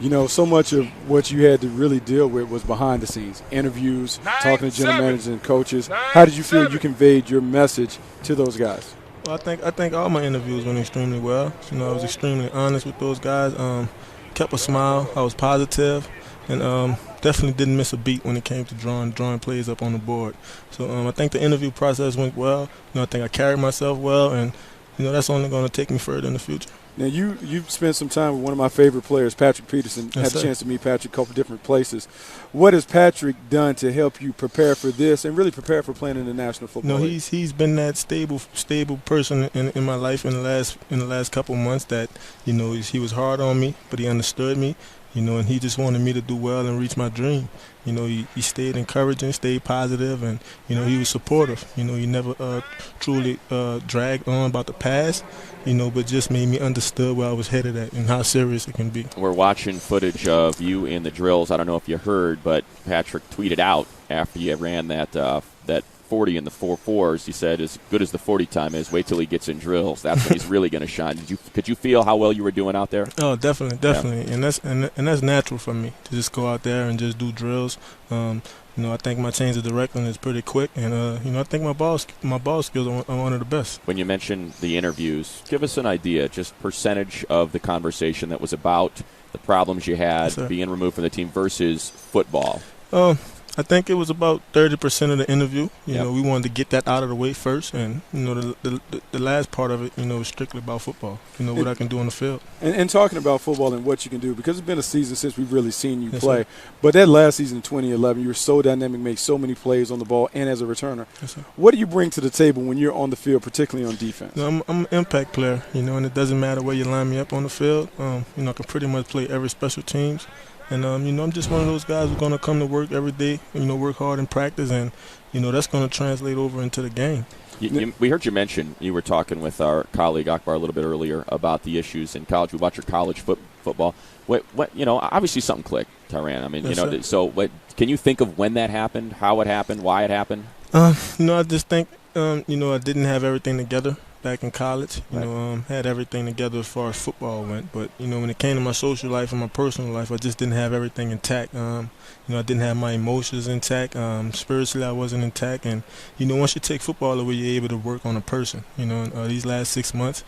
You know, so much of what you had to really deal with was behind the scenes, interviews, talking to general managers and coaches. How did you feel you conveyed your message to those guys? Well, I think all my interviews went extremely well. You know, I was extremely honest with those guys. Kept a smile. I was positive, and definitely didn't miss a beat when it came to drawing plays up on the board. So I think the interview process went well. You know, I think I carried myself well, and you know that's only going to take me further in the future. Now, you've spent some time with one of my favorite players, Patrick Peterson. Yes, had a chance to meet Patrick a couple different places. What has Patrick done to help you prepare for this and really prepare for playing in the National Football League? He's been that stable person in my life in the last couple months that, you know, he was hard on me, but he understood me. You know, and he just wanted me to do well and reach my dream. You know, he stayed encouraging, stayed positive, and, you know, he was supportive. You know, he never truly dragged on about the past, you know, but just made me understood where I was headed at and how serious it can be. We're watching footage of you in the drills. I don't know if you heard, but Patrick tweeted out after you ran that 40 in the 4.4s. He said, as good as the 40 time is, wait till he gets in drills. That's when he's really going to shine. Could you feel how well you were doing out there? Oh, definitely. Yeah. And that's natural for me to just go out there and just do drills. You know, I think my change of direction is pretty quick, and you know, I think my ball skills are one of the best. When you mentioned the interviews, give us an idea, just percentage of the conversation that was about the problems you had being removed from the team versus football. I think it was about 30% of the interview. You know, we wanted to get that out of the way first, and you know, the last part of it, you know, was strictly about football. You know, what I can do on the field. And talking about football and what you can do, because it's been a season since we've really seen you play. Sir. But that last season in 2011, you were so dynamic, made so many plays on the ball and as a returner. Yes, sir. What do you bring to the table when you're on the field, particularly on defense? You know, I'm an impact player, you know, and it doesn't matter where you line me up on the field. You know, I can pretty much play every special teams. And, you know, I'm just one of those guys who's going to come to work every day, you know, work hard in practice, and, you know, that's going to translate over into the game. We heard you mention, you were talking with our colleague Akbar a little bit earlier about the issues in college. We watch your college football. What you know, obviously something clicked, Tyrann. I mean, yes, you know, so can you think of when that happened, how it happened, why it happened? You know, I just think, you know, I didn't have everything together back in college. You know, had everything together as far as football went, but you know, when it came to my social life and my personal life, I just didn't have everything intact. You know, I didn't have my emotions intact. Spiritually, I wasn't intact, and you know, once you take football away, you're able to work on a person. You know, these last 6 months,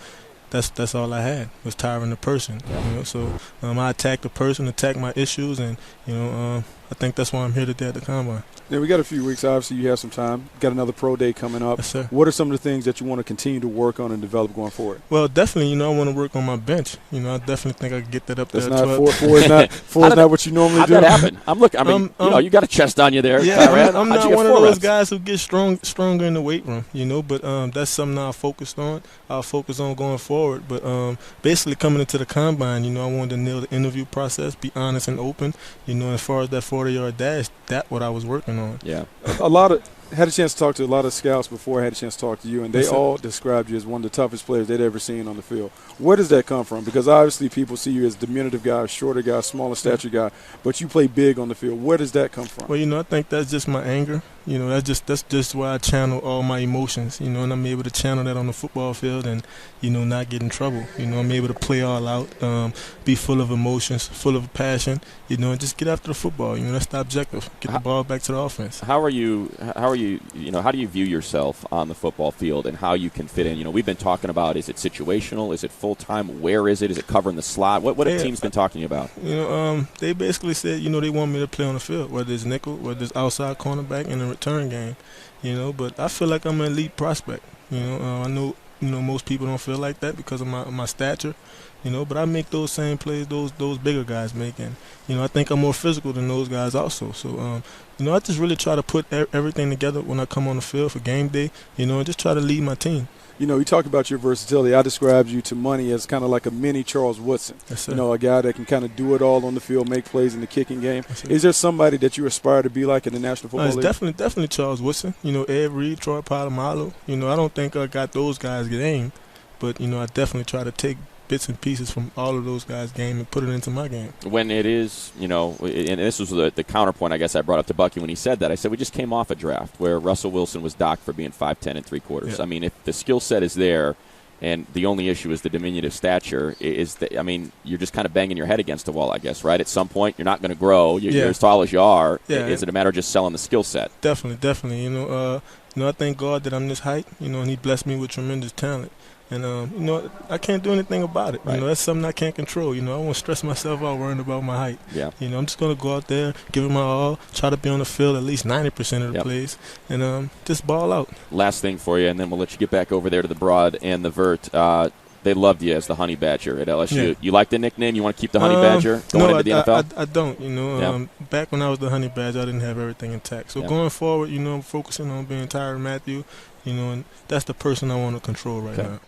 that's all I had was Tyrann the person. You know, so I attacked the person, attacked my issues, and you know, I think that's why I'm here today at the Combine. Now, we got a few weeks. Obviously, you have some time. Got another pro day coming up. Yes, sir. What are some of the things that you want to continue to work on and develop going forward? Well, definitely, you know, I want to work on my bench. You know, I definitely think I can get that up there. That's not four is not what you normally do. How'd that happen? I'm looking. I mean, you know, you got a chest on you there. Yeah, Tyrann. I'm not one of those guys who get stronger in the weight room. You know, but that's something I'll focus on. I'll focus on going forward. But basically, coming into the Combine, you know, I wanted to nail the interview process, be honest and open. You know, as far as that 40-yard dash, that's what I was working on. Yeah. Had a chance to talk to a lot of scouts before I had a chance to talk to you, and they all described you as one of the toughest players they'd ever seen on the field. Where does that come from? Because obviously people see you as a diminutive guy, shorter guy, smaller stature guy, but you play big on the field. Where does that come from? Well, you know, I think that's just my anger. You know, that's just where I channel all my emotions, you know, and I'm able to channel that on the football field and, you know, not get in trouble. You know, I'm able to play all out, be full of emotions, full of passion, you know, and just get after the football. You know, that's the objective. Get the ball back to the offense. How do you view yourself on the football field and how you can fit in? You know, we've been talking about, is it situational? Is it full-time? Where is it? Is it covering the slot? What have teams been talking about? You know, they basically said, you know, they want me to play on the field, whether it's nickel, whether it's outside cornerback in the return game, you know, but I feel like I'm an elite prospect. You know, I know, you know, most people don't feel like that because of my stature, you know, but I make those same plays those bigger guys make, and, you know, I think I'm more physical than those guys also. So, you know, I just really try to put everything together when I come on the field for game day, you know, and just try to lead my team. You know, you talk about your versatility. I described you to Money as kind of like a mini Charles Woodson. Yes, you know, a guy that can kind of do it all on the field, make plays in the kicking game. Yes, is there somebody that you aspire to be like in the National Football League? It's definitely Charles Woodson. You know, Ed Reed, Troy Polamalu. You know, I don't think I got those guys' game, but, you know, I definitely try to take bits and pieces from all of those guys' game and put it into my game. When it is, you know, and this was the counterpoint I guess I brought up to Bucky when he said that. I said we just came off a draft where Russell Wilson was docked for being 5'10" and 3/4. Yeah. I mean, if the skill set is there, And the only issue is the diminutive stature. You're just kind of banging your head against a wall, I guess, right? At some point, you're not going to grow. You're as tall as you are. Yeah. Is it a matter of just selling the skill set? Definitely. I thank God that I'm this height, and He blessed me with tremendous talent. And, I can't do anything about it. Right. That's something I can't control. I won't stress myself out worrying about my height. Yeah. I'm just going to go out there, give it my all, try to be on the field at least 90% of the plays, and just ball out. Last thing for you, and then we'll let you get back over there to the Broad and the Vert. They loved you as the Honey Badger at LSU. Yeah. You like the nickname? You want to keep the Honey Badger going into the NFL? I don't. Back when I was the Honey Badger, I didn't have everything intact. So going forward, I'm focusing on being Tyrann Mathieu, and that's the person I want to control right now.